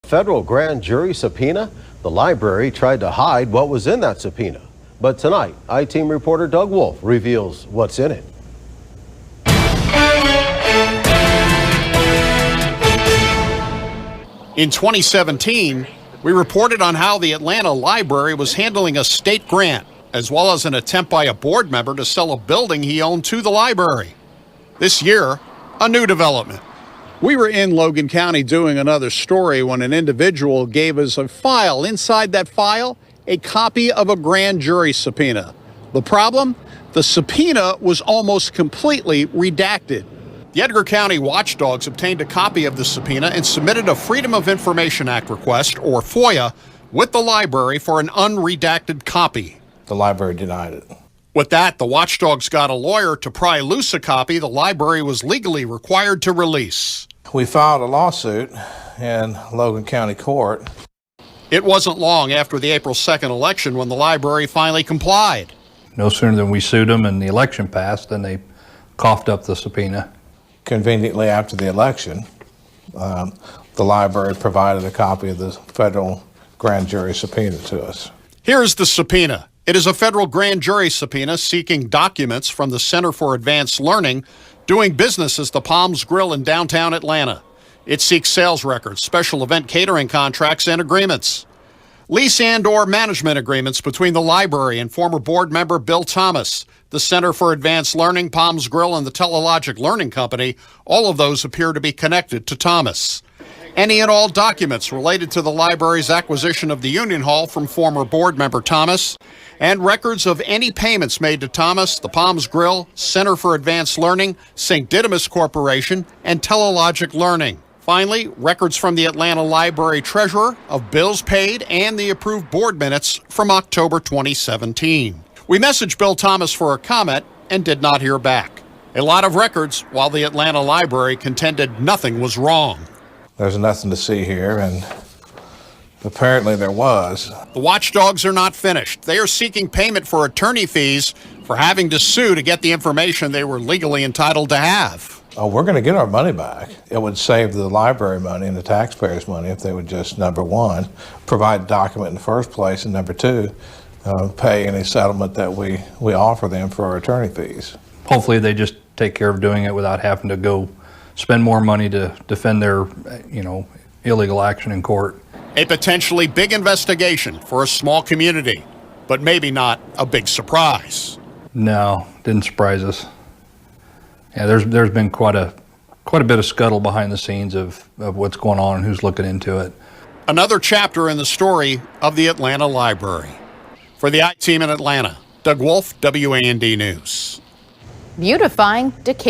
Federal grand jury subpoena? The library tried to hide what was in that subpoena. But tonight, I-Team reporter Doug Wolf reveals what's in it. In 2017, we reported on how the Atlanta Library was handling a state grant, as well as an attempt by a board member to sell a building he owned to the library. This year, a new development. We were in Logan County doing another story when an individual gave us a file. Inside that file, a copy of a grand jury subpoena. The problem? The subpoena was almost completely redacted. The Edgar County Watchdogs obtained a copy of the subpoena and submitted a Freedom of Information Act request, or FOIA, with the library for an unredacted copy. The library denied it. With that, the Watchdogs got a lawyer to pry loose a copy the library was legally required to release. We filed a lawsuit in Logan County Court. It wasn't long after the April 2nd election when the library finally complied. No sooner than we sued them and the election passed, than they coughed up the subpoena. Conveniently after the election, the library provided a copy of the federal grand jury subpoena to us. Here's the subpoena. It is a federal grand jury subpoena seeking documents from the Center for Advanced Learning doing business as the Palms Grill in downtown Atlanta. It seeks sales records, special event catering contracts, and agreements. Lease and/or management agreements between the library and former board member Bill Thomas, the Center for Advanced Learning, Palms Grill, and the Telelogic Learning Company. All of those appear to be connected to Thomas. Any and all documents related to the library's acquisition of the Union Hall from former board member Thomas, and records of any payments made to Thomas, the Palms Grill, Center for Advanced Learning, St. Didymus Corporation, and Telelogic Learning. Finally, records from the Atlanta Library treasurer of bills paid and the approved board minutes from October 2017. We messaged Bill Thomas for a comment and did not hear back. A lot of records, while the Atlanta Library contended nothing was wrong. There's nothing to see here, and apparently there was. The Watchdogs are not finished. They are seeking payment for attorney fees for having to sue to get the information they were legally entitled to have. Oh, we're going to get our money back. It would save the library money and the taxpayers' money if they would just, number one, provide the document in the first place, and number two, pay any settlement that we offer them for our attorney fees. Hopefully they just take care of doing it without having to go spend more money to defend their, illegal action in court. A potentially big investigation for a small community, but maybe not a big surprise. No, didn't surprise us. Yeah, there's been quite a bit of scuttle behind the scenes of what's going on and who's looking into it. Another chapter in the story of the Atlanta Library. For the I-Team in Atlanta, Doug Wolf, WAND News. Beautifying Decatur.